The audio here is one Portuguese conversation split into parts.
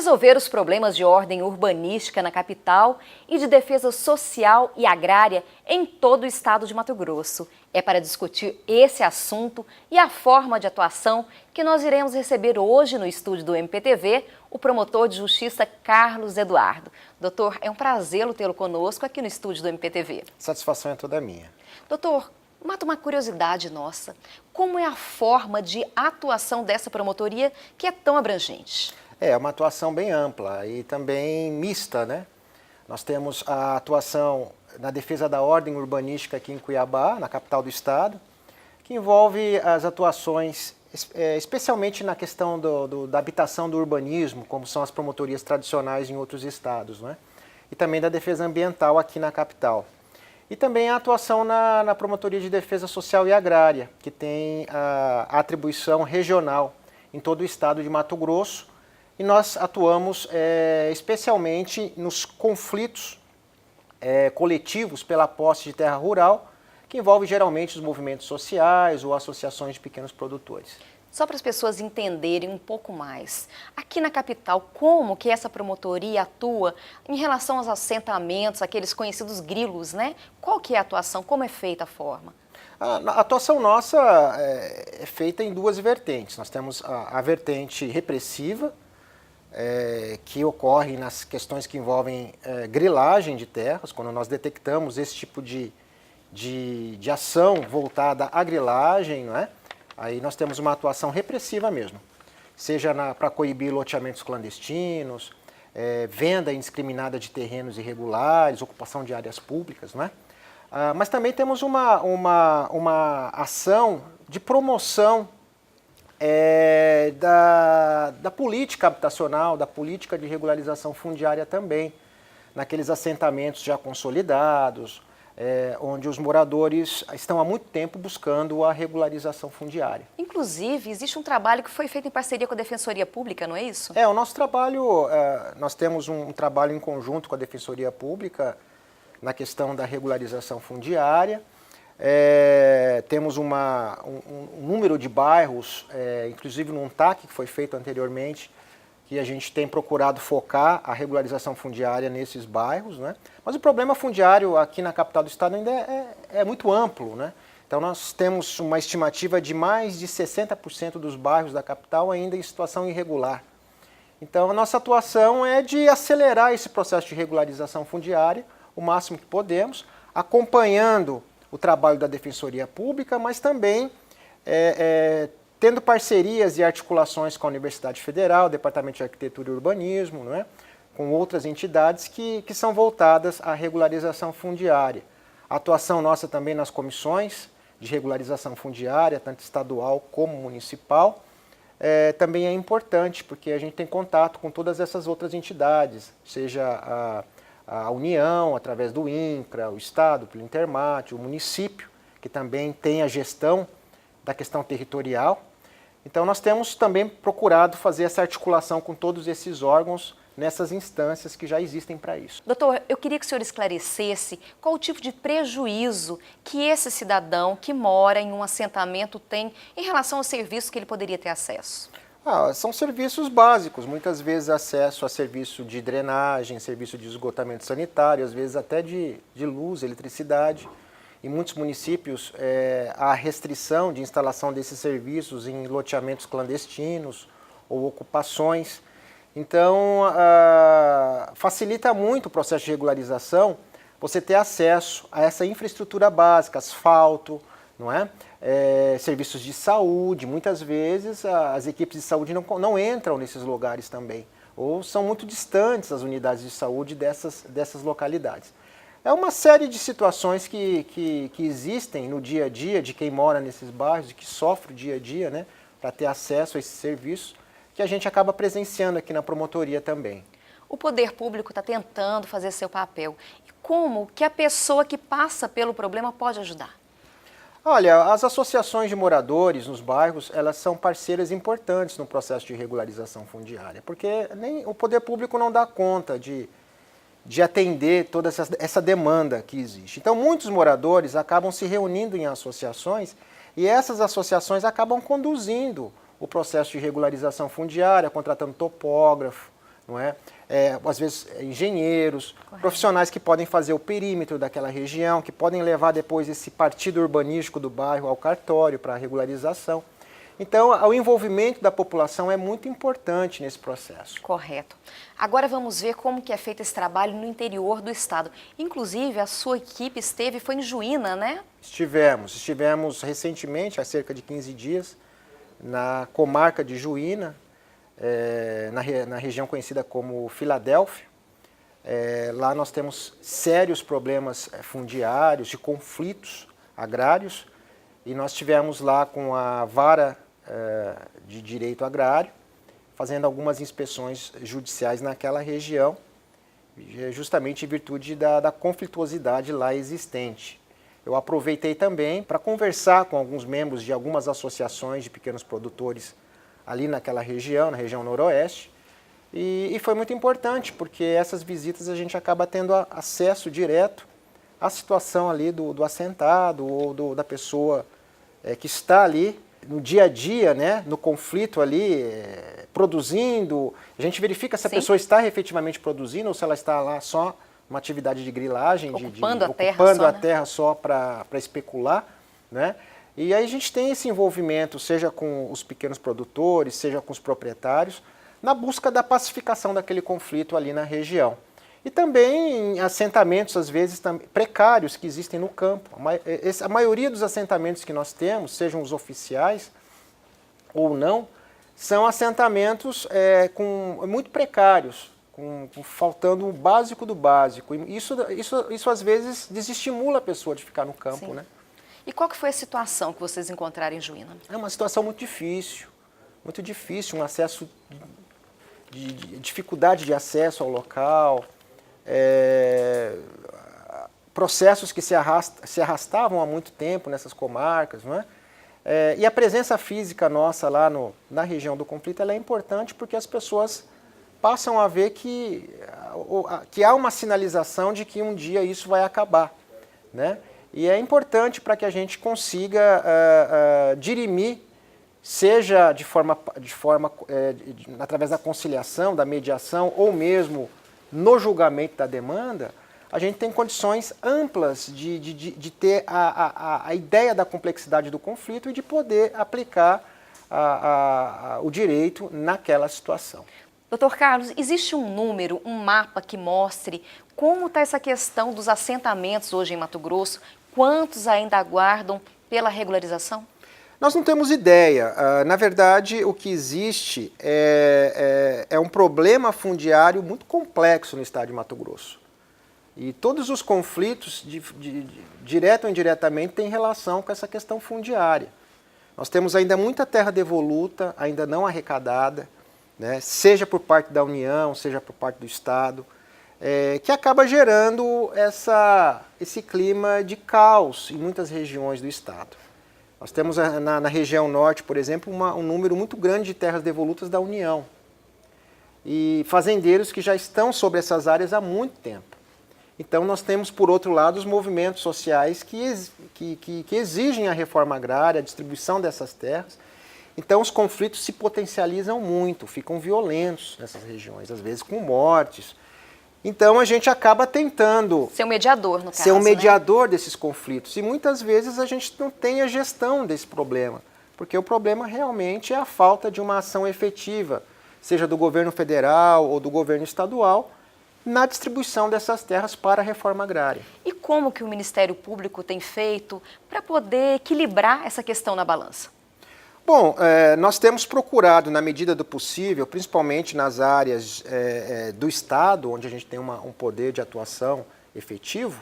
resolver os problemas de ordem urbanística na capital e de defesa social e agrária em todo o estado de Mato Grosso. É para discutir esse assunto e a forma de atuação que nós iremos receber hoje no estúdio do MPTV o promotor de justiça Carlos Eduardo. Doutor, é um prazer tê-lo conosco aqui no estúdio do MPTV. Satisfação é toda minha. Doutor, mata uma curiosidade nossa. Como é a forma de atuação dessa promotoria que é tão abrangente? É uma atuação bem ampla e também mista, né? Nós temos a atuação na defesa da ordem urbanística aqui em Cuiabá, na capital do estado, que envolve as atuações, especialmente na questão da habitação do urbanismo, como são as promotorias tradicionais em outros estados, né? E também da defesa ambiental aqui na capital. E também a atuação na Promotoria de Defesa Social e Agrária, que tem a atribuição regional em todo o estado de Mato Grosso. E nós atuamos especialmente nos conflitos coletivos pela posse de terra rural, que envolve geralmente os movimentos sociais ou associações de pequenos produtores. Só para as pessoas entenderem um pouco mais, aqui na capital, como que essa promotoria atua em relação aos assentamentos, aqueles conhecidos grilos, né? Qual que é a atuação, como é feita a forma? A atuação nossa é feita em duas vertentes. Nós temos a vertente repressiva, que ocorre nas questões que envolvem grilagem de terras, quando nós detectamos esse tipo de ação voltada à grilagem, não é? Aí nós temos uma atuação repressiva mesmo, seja para coibir loteamentos clandestinos, venda indiscriminada de terrenos irregulares, ocupação de áreas públicas, não é? Mas também temos uma ação de promoção da política habitacional, da política de regularização fundiária também, naqueles assentamentos já consolidados, onde os moradores estão há muito tempo buscando a regularização fundiária. Inclusive, existe um trabalho que foi feito em parceria com a Defensoria Pública, não é isso? O nosso trabalho, nós temos um trabalho em conjunto com a Defensoria Pública na questão da regularização fundiária. Temos um número de bairros, inclusive num TAC que foi feito anteriormente, que a gente tem procurado focar a regularização fundiária nesses bairros, né? Mas o problema fundiário aqui na capital do estado ainda é muito amplo, né? Então nós temos uma estimativa de mais de 60% dos bairros da capital ainda em situação irregular. Então a nossa atuação é de acelerar esse processo de regularização fundiária o máximo que podemos, acompanhando o trabalho da Defensoria Pública, mas também tendo parcerias e articulações com a Universidade Federal, Departamento de Arquitetura e Urbanismo, não é? Com outras entidades que são voltadas à regularização fundiária. A atuação nossa também nas comissões de regularização fundiária, tanto estadual como municipal, também é importante, porque a gente tem contato com todas essas outras entidades, seja a União, através do INCRA, o Estado, pelo Intermate, o município, que também tem a gestão da questão territorial. Então nós temos também procurado fazer essa articulação com todos esses órgãos nessas instâncias que já existem para isso. Doutor, eu queria que o senhor esclarecesse qual o tipo de prejuízo que esse cidadão que mora em um assentamento tem em relação aos serviços que ele poderia ter acesso. São serviços básicos, muitas vezes acesso a serviço de drenagem, serviço de esgotamento sanitário, às vezes até de luz, eletricidade. Em muitos municípios, há restrição de instalação desses serviços em loteamentos clandestinos ou ocupações. Então, facilita muito o processo de regularização você ter acesso a essa infraestrutura básica, asfalto, não é? Serviços de saúde, muitas vezes as equipes de saúde não entram nesses lugares também, ou são muito distantes as unidades de saúde dessas localidades. É uma série de situações que existem no dia a dia de quem mora nesses bairros, de que sofre o dia a dia, né, para ter acesso a esses serviços, que a gente acaba presenciando aqui na promotoria também. O poder público está tentando fazer seu papel. E como que a pessoa que passa pelo problema pode ajudar? Olha, as associações de moradores nos bairros, elas são parceiras importantes no processo de regularização fundiária, porque nem o poder público não dá conta de atender toda essa demanda que existe. Então, muitos moradores acabam se reunindo em associações e essas associações acabam conduzindo o processo de regularização fundiária, contratando topógrafo, não é? Às vezes engenheiros, profissionais que podem fazer o perímetro daquela região, que podem levar depois esse partido urbanístico do bairro ao cartório para regularização. Então, o envolvimento da população é muito importante nesse processo. Correto. Agora vamos ver como que é feito esse trabalho no interior do estado. Inclusive, a sua equipe foi em Juína, né? Estivemos recentemente, há cerca de 15 dias, na comarca de Juína, na região conhecida como Filadélfia. Lá nós temos sérios problemas fundiários, de conflitos agrários, e nós estivemos lá com a Vara de Direito Agrário, fazendo algumas inspeções judiciais naquela região, justamente em virtude da conflituosidade lá existente. Eu aproveitei também para conversar com alguns membros de algumas associações de pequenos produtores ali naquela região, na região noroeste, e foi muito importante, porque essas visitas a gente acaba tendo acesso direto à situação ali do assentado ou da pessoa que está ali no dia a dia, né, no conflito ali, produzindo. A gente verifica se a pessoa está efetivamente produzindo ou se ela está lá só uma atividade de grilagem, ocupando a terra só para especular, né? E aí a gente tem esse envolvimento, seja com os pequenos produtores, seja com os proprietários, na busca da pacificação daquele conflito ali na região. E também em assentamentos, às vezes, precários que existem no campo. A maioria dos assentamentos que nós temos, sejam os oficiais ou não, são assentamentos muito precários, faltando o básico do básico. E isso às vezes, desestimula a pessoa de ficar no campo, né? E qual que foi a situação que vocês encontraram em Juína? É uma situação muito difícil, um acesso, dificuldade de acesso ao local, processos que se arrastavam há muito tempo nessas comarcas, não é? E a presença física nossa lá na região do conflito ela é importante porque as pessoas passam a ver que há uma sinalização de que um dia isso vai acabar, né? E é importante para que a gente consiga dirimir, seja através da conciliação, da mediação, ou mesmo no julgamento da demanda, a gente tem condições amplas de ter a ideia da complexidade do conflito e de poder aplicar o direito naquela situação. Doutor Carlos, existe um número, um mapa que mostre como está essa questão dos assentamentos hoje em Mato Grosso? Quantos ainda aguardam pela regularização? Nós não temos ideia. Na verdade, o que existe é um problema fundiário muito complexo no estado de Mato Grosso. E todos os conflitos, direto ou indiretamente, têm relação com essa questão fundiária. Nós temos ainda muita terra devoluta, ainda não arrecadada, né, seja por parte da União, seja por parte do Estado, que acaba gerando esse clima de caos em muitas regiões do Estado. Nós temos na região norte, por exemplo, um número muito grande de terras devolutas da União e fazendeiros que já estão sobre essas áreas há muito tempo. Então nós temos, por outro lado, os movimentos sociais que exigem a reforma agrária, a distribuição dessas terras. Então os conflitos se potencializam muito, ficam violentos nessas regiões, às vezes com mortes. Então a gente acaba tentando ser um mediador, no caso, ser um mediador, né, desses conflitos. E muitas vezes a gente não tem a gestão desse problema, porque o problema realmente é a falta de uma ação efetiva, seja do governo federal ou do governo estadual, na distribuição dessas terras para a reforma agrária. E como que o Ministério Público tem feito para poder equilibrar essa questão na balança? Bom, nós temos procurado, na medida do possível, principalmente nas áreas do Estado, onde a gente tem um poder de atuação efetivo,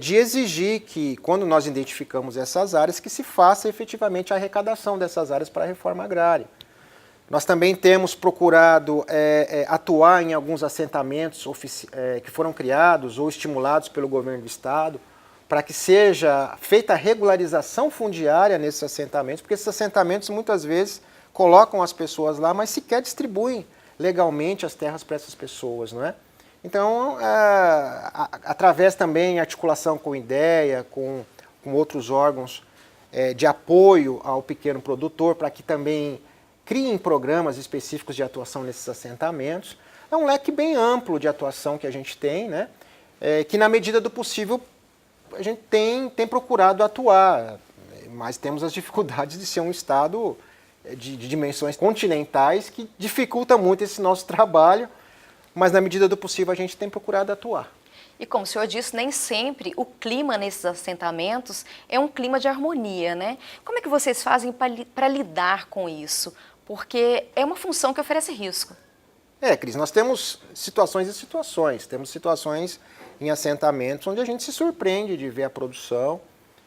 de exigir que, quando nós identificamos essas áreas, que se faça efetivamente a arrecadação dessas áreas para a reforma agrária. Nós também temos procurado atuar em alguns assentamentos que foram criados ou estimulados pelo governo do Estado, para que seja feita a regularização fundiária nesses assentamentos, porque esses assentamentos muitas vezes colocam as pessoas lá, mas sequer distribuem legalmente as terras para essas pessoas, não é? Então, através também de articulação com o IDEA, com outros órgãos de apoio ao pequeno produtor, para que também criem programas específicos de atuação nesses assentamentos, é um leque bem amplo de atuação que a gente tem, né? Que na medida do possível a gente tem procurado atuar, mas temos as dificuldades de ser um estado de dimensões continentais que dificulta muito esse nosso trabalho, mas na medida do possível a gente tem procurado atuar. E como o senhor disse, nem sempre o clima nesses assentamentos é um clima de harmonia, né? Como é que vocês fazem para lidar com isso? Porque é uma função que oferece risco. Cris, nós temos situações e situações. Temos situações em assentamentos onde a gente se surpreende de ver a produção.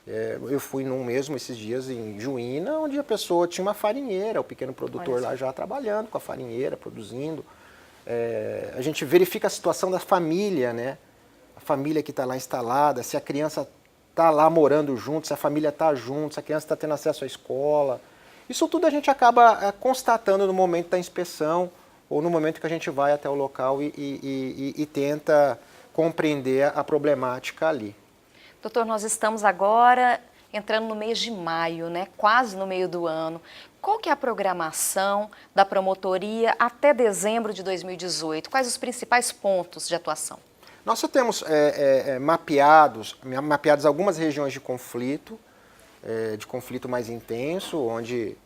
Eu fui num mesmo esses dias em Juína, onde a pessoa tinha uma farinheira, o pequeno produtor lá já trabalhando com a farinheira, produzindo. A gente verifica a situação da família, né? A família que está lá instalada, se a criança está lá morando junto, se a família está junto, se a criança está tendo acesso à escola. Isso tudo a gente acaba constatando no momento da inspeção ou no momento que a gente vai até o local e tenta compreender a problemática ali. Doutor, nós estamos agora entrando no mês de maio, né? Quase no meio do ano. Qual que é a programação da promotoria até dezembro de 2018? Quais os principais pontos de atuação? Nós só temos mapeadas algumas regiões de conflito mais intenso, onde,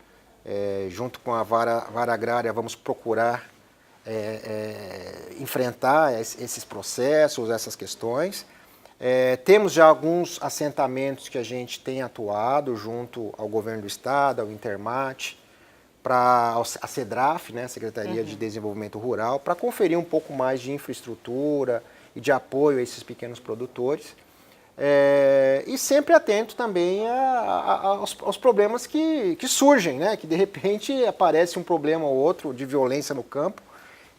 junto com a vara agrária, vamos procurar enfrentar esses processos, essas questões. Temos já alguns assentamentos que a gente tem atuado junto ao governo do estado, ao Intermat, para a CEDRAF, né, Secretaria de Desenvolvimento Rural, para conferir um pouco mais de infraestrutura e de apoio a esses pequenos produtores. E sempre atento também aos problemas que surgem, né, que de repente aparece um problema ou outro de violência no campo,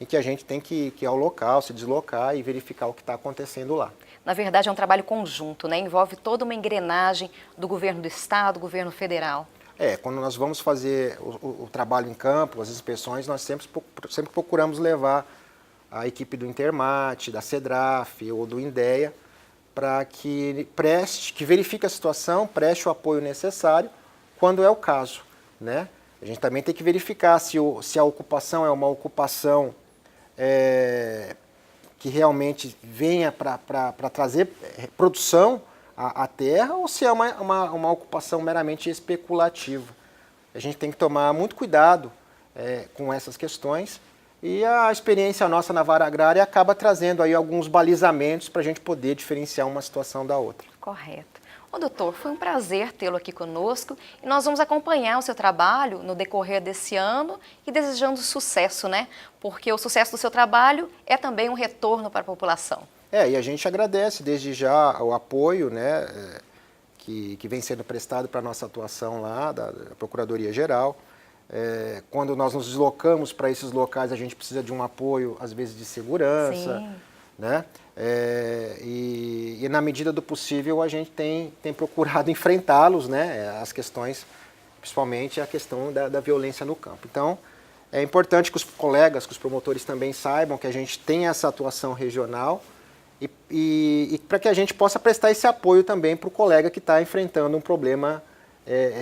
em que a gente tem que ir ao local, se deslocar e verificar o que está acontecendo lá. Na verdade, é um trabalho conjunto, né? Envolve toda uma engrenagem do governo do estado, do governo federal. Quando nós vamos fazer o trabalho em campo, as inspeções, nós sempre procuramos levar a equipe do Intermat, da CEDRAF ou do INDEA, para que verifique a situação, preste o apoio necessário, quando é o caso, né? A gente também tem que verificar se a ocupação é uma ocupação que realmente venha para trazer produção à terra ou se é uma ocupação meramente especulativa. A gente tem que tomar muito cuidado com essas questões e a experiência nossa na vara agrária acaba trazendo aí alguns balizamentos para a gente poder diferenciar uma situação da outra. Correto. Ô, doutor, foi um prazer tê-lo aqui conosco e nós vamos acompanhar o seu trabalho no decorrer desse ano e desejando sucesso, né? Porque o sucesso do seu trabalho é também um retorno para a população. E a gente agradece desde já o apoio, né, que vem sendo prestado para a nossa atuação lá, da Procuradoria-Geral. Quando nós nos deslocamos para esses locais, a gente precisa de um apoio, às vezes, de segurança. Sim. Né? E na medida do possível a gente tem procurado enfrentá-los, né? As questões, principalmente a questão da violência no campo. Então, é importante que os colegas, que os promotores também saibam que a gente tem essa atuação regional e para que a gente possa prestar esse apoio também para o colega que está enfrentando um problema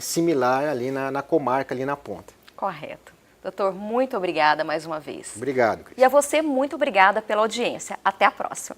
similar ali na comarca, ali na ponta. Correto. Doutor, muito obrigada mais uma vez. Obrigado, Cris. E a você, muito obrigada pela audiência. Até a próxima.